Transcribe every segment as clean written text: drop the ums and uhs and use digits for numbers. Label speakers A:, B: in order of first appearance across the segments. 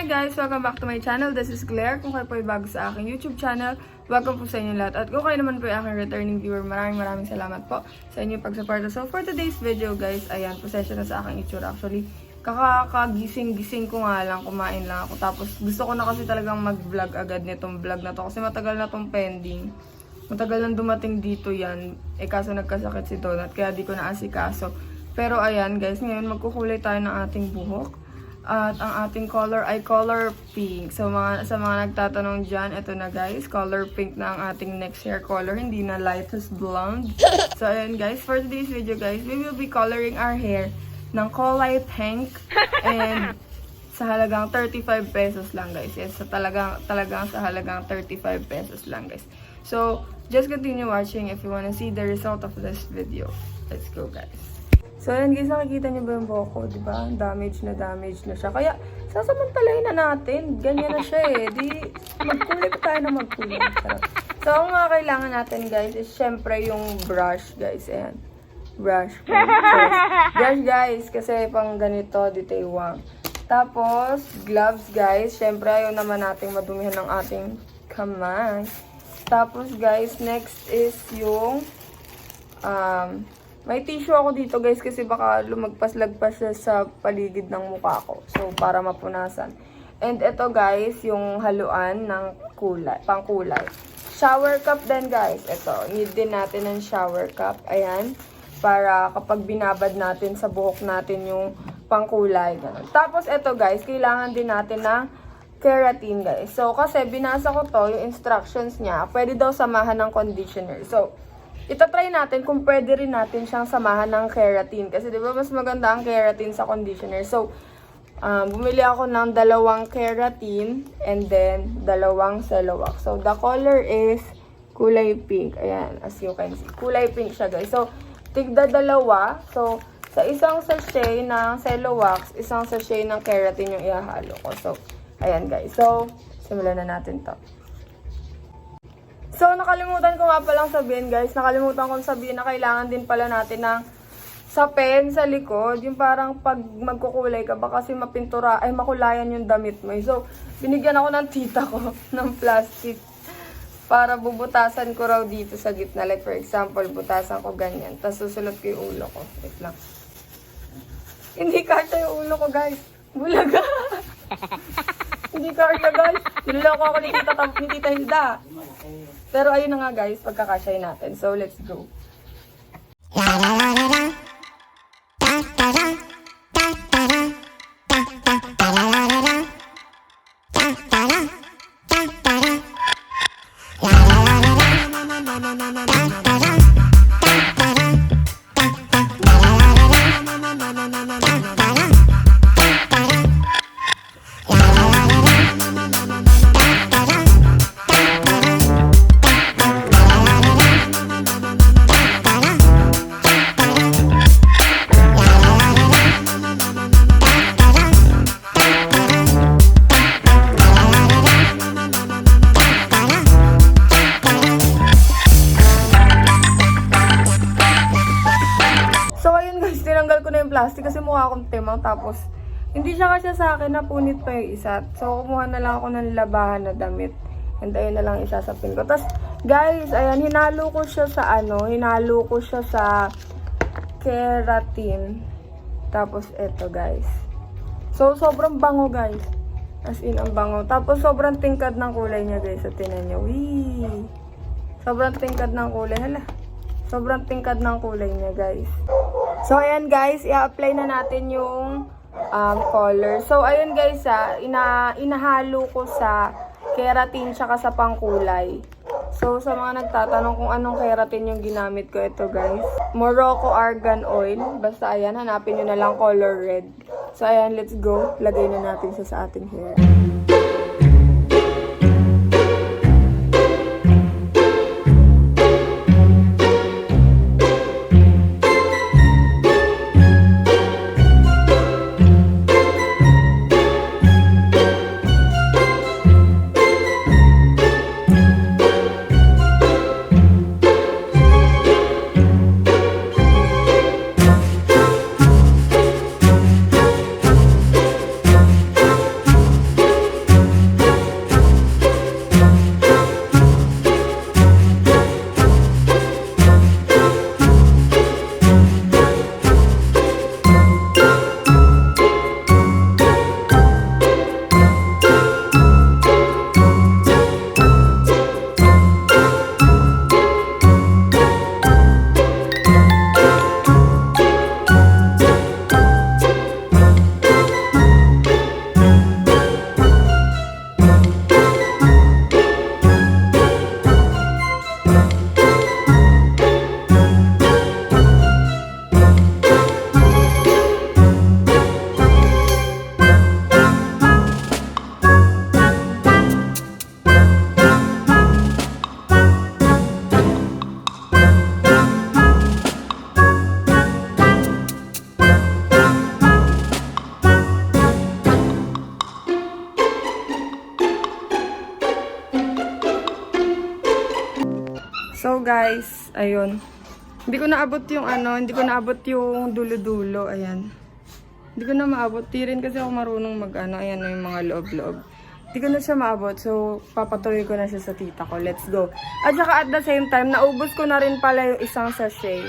A: Hi guys! Welcome back to my channel. This is Claire. Kung kayo po ay bago sa aking YouTube channel, welcome po sa inyo lahat. At kung kayo naman po ay aking returning viewer, maraming salamat po sa inyong pagsuporta. So for today's video guys, ayan, pasensya na sa aking itsura. Actually, kakakagising-gising ko nga lang, kumain lang ako. Tapos gusto ko na kasi talagang mag-vlog agad nitong vlog na to kasi matagal na tong pending. Matagal nang dumating dito yan. Kaso nagkasakit si Donut, kaya di ko naasikaso. Pero ayan guys, ngayon magkukulay tayo ng ating buhok. At ang ating color ay color pink. So sa mga nagtatanong dyan, ito na guys, color pink na ang ating next hair color. Hindi na lightest blonde. So ayan guys, for today's video guys, we will be coloring our hair ng kulay pink. And sa halagang 35 pesos lang guys. Yes, so talagang sa halagang 35 pesos lang guys. So just continue watching if you wanna see the result of this video. Let's go guys. So, ayan guys, nakikita niyo ba yung buhok ko, diba? Damage na siya. Kaya, sasamantalahin na natin. Ganyan na siya eh. Di, magkulay pa tayo na magkulay. So, ang mga kailangan natin guys is syempre yung brush guys. Ayan. Brush. So, brush guys, kasi pang ganito, detaywang. Tapos, gloves guys. Syempre, ayaw naman nating madumihan ng ating kamay. Tapos guys, next is yung, may tissue ako dito guys kasi baka lumagpas-lagpas siya sa paligid ng mukha ko. So, para mapunasan. And ito guys, yung haluan ng kulay, pangkulay. Shower cup din guys. Ito, need din natin ng shower cup. Ayan. Para kapag binabad natin sa buhok natin yung pangkulay. Ganun. Tapos ito guys, kailangan din natin ng keratin guys. So, kasi binasa ko to, yung instructions niya, pwede daw samahan ng conditioner. So, itatry natin kung pwede rin natin siyang samahan ng keratin. Kasi di ba mas maganda ang keratin sa conditioner. So, bumili ako ng 2 keratin and then 2 Celowax. So, the color is kulay pink. Ayan, as you can see. Kulay pink siya guys. So, tigda 2. So, sa isang sachet ng Celowax, isang sachet ng keratin yung ihahalo ko. So, ayan guys. So, simulan na natin to. So, nakalimutan ko nga palang sabihin guys, nakalimutan kong sabihin na kailangan din pala natin ng sapin sa likod. Yung parang pag magkukulay ka, baka kasi mapintura, ay makulayan yung damit mo. So, binigyan ako ng tita ko ng plastic para bubutasan ko raw dito sa gitna. Like for example, butasan ko ganyan. Tapos susulot ko yung ulo ko. Wait lang. Hindi kasya yung ulo ko guys. Bulaga. Hindi kasya guys. Niloloko ako ni Tita Hilda. Pero ayun na nga guys, pagkakasyahin natin. So, let's go. Plastic kasi mukha akong timang tapos hindi siya kasi sa akin, napunit pa yung isa. So, kumuha na lang ako ng labahan na damit. And ayun na lang isasapin ko. Tapos, guys, ayan, hinalo ko siya sa keratin. Tapos, eto guys. So, sobrang bango guys. As in, ang bango. Tapos, sobrang tingkad ng kulay niya guys. So, tinan nyo. Wee! Sobrang tingkad ng kulay. Hala. Sobrang tingkad ng kulay niya guys. So, ayan guys, i-apply na natin yung color. So, ayun guys, inahalo ko sa keratin tsaka sa pangkulay. So, sa mga nagtatanong kung anong keratin yung ginamit ko, ito guys. Morocco Argan Oil. Basta ayan, hanapin nyo na lang color red. So, ayan, let's go. Lagay na natin siya sa ating hair. guys. Ayun. Hindi ko naabot yung ano, hindi ko naabot yung dulo-dulo. Ayan. Hindi ko na maabot. Di rin kasi ako marunong mag-ano. Ayan na yung mga loob-loob. Hindi ko na siya maabot. So, papatuloy ko na siya sa tita ko. Let's go. At saka at the same time, naubos ko na rin pala yung isang sachet.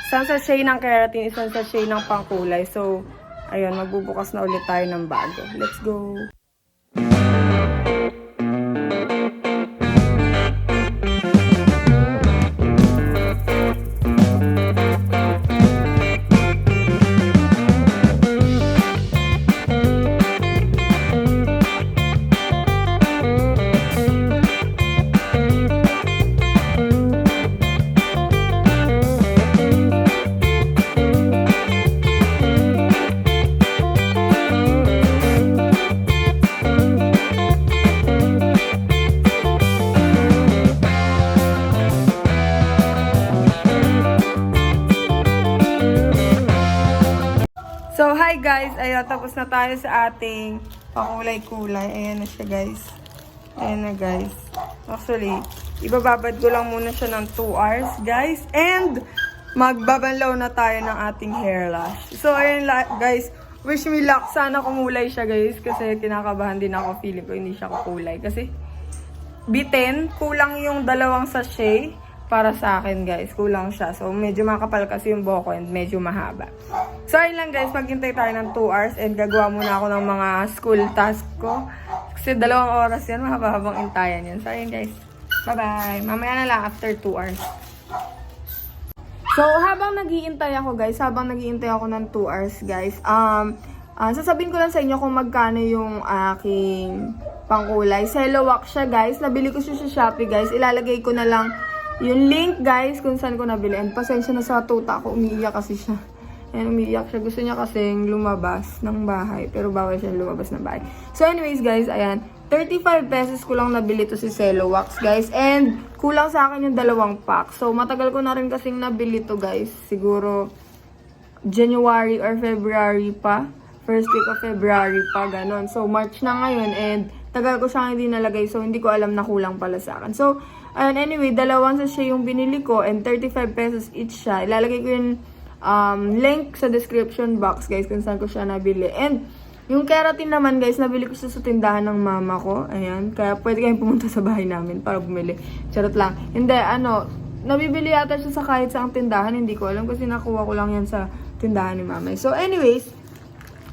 A: Isang sachet ng keratin, isang sachet ng pangkulay. So, ayun, magbubukas na ulit tayo ng bago. Let's go. So, hi guys! Ayun, tapos na tayo sa ating pakulay-kulay. Ayan na siya guys. Ayan na guys. Actually, ibababad ko lang muna siya ng 2 hours guys. And, magbabanlaw na tayo ng ating hair lash. So, ayan guys. Wish me luck. Sana kumulay siya guys. Kasi kinakabahan din ako. Feeling ko hindi siya kukulay. Kasi, bitin. Kulang yung 2 sachet. Para sa akin guys, kulang siya. So, medyo makapal kasi yung buhok ko and medyo mahaba. So, ayun lang guys, maghintay tayo ng 2 hours and gagawa muna ako ng mga school task ko. Kasi 2 oras yan, mahabang intayan yan. So, ayun guys, bye-bye. Mamaya na lang after 2 hours. So, habang nag-iintay ako guys, ng 2 hours guys, sasabihin ko lang sa inyo kung magkano yung aking pangkulay. Cello wax siya guys, nabili ko siya sa Shopee guys. Ilalagay ko na lang yung link guys kung saan ko nabili. And pasensya na sa tuta ko, umiiyak kasi siya. Ayan, umiiyak siya. Gusto niya kasing lumabas ng bahay. Pero bawal siya lumabas ng bahay. So anyways guys, ayan. 35 pesos ko lang nabili to si Cello Wax guys. And kulang sa akin yung 2 pack. So matagal ko na rin kasing nabili to guys. Siguro January or February pa. First week of February pa, ganon. So March na ngayon and tagal ko siyang hindi nalagay. So hindi ko alam na kulang pala sa akin. So ayun, anyway, 2 sachet yung binili ko and 35 pesos each siya. Ilalagay ko yung link sa description box, guys, kung saan ko siya nabili. And yung keratin naman, guys, nabili ko siya sa tindahan ng mama ko. Ayan, kaya pwede kayong pumunta sa bahay namin para bumili. Charot lang. Hindi, nabibili yata siya sa kahit saang tindahan. Hindi ko alam kasi nakuha ko lang yan sa tindahan ni mama. So, anyways,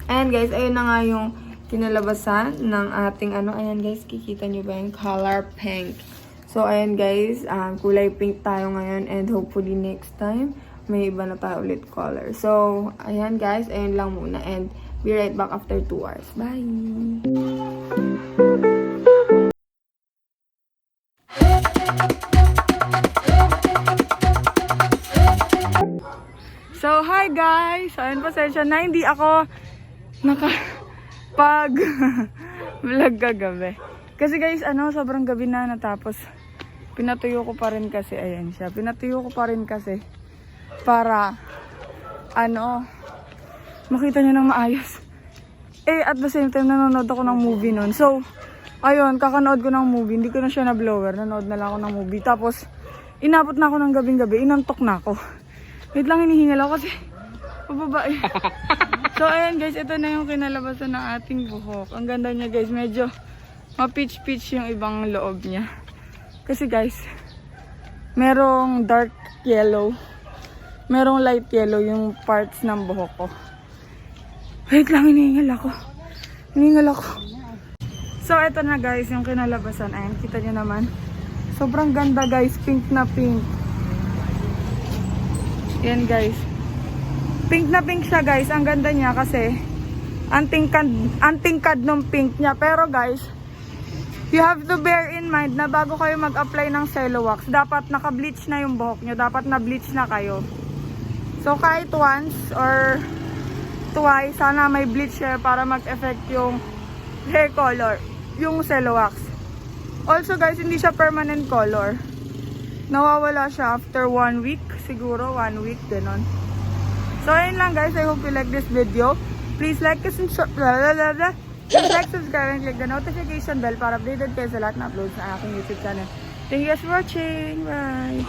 A: ayan, guys, ayun na nga yung kinalabasan ng ating ayan, guys, kikita nyo ba yung color pink. So, ayan guys, kulay pink tayo ngayon and hopefully next time, may iba na tayo ulit color. So, ayan guys, ayun lang muna and be right back after 2 hours. Bye! So, hi guys! Ayun, pasensya na, hindi ako vlog kagabi. Kasi guys, sobrang gabi na natapos. Pinatuyo ko pa rin kasi, ayan siya. Pinatuyo ko pa rin kasi para, makita niyo ng maayos. At the same time, nanonood ako ng movie nun. So, ayun, kakanood ko ng movie. Hindi ko na siya na-blower. Nanood na lang ako ng movie. Tapos, inabot na ako ng gabing-gabi. Inantok na ako. Wait lang, hinihingal ako kasi, pababae. So, ayan guys, ito na yung kinalabasan ng ating buhok. Ang ganda niya guys, medyo ma-pitch-pitch yung ibang loob niya. Kasi guys, merong dark yellow, merong light yellow yung parts ng buhok ko. Wait lang, hinihingal ako. So, ito na guys, yung kinalabasan. Ayan, kita nyo naman. Sobrang ganda guys, pink na pink. Yan guys. Pink na pink siya guys. Ang ganda niya kasi ang tingkad ng pink niya. Pero guys, you have to bear in mind na bago kayo mag-apply ng Cello Wax, dapat naka-bleach na yung buhok nyo. Dapat na-bleach na kayo. So kahit once or twice, sana may bleach hair para mag-effect yung hair color, yung Cello Wax. Also guys, hindi siya permanent color. Nawawala siya after 1 week. Siguro 1 week, ganon. So ayun lang guys, I hope you like this video. Please like and subscribe and click the notification bell para updated kayo sa lahat na uploads sa aking YouTube channel. Thank you guys for watching. Bye!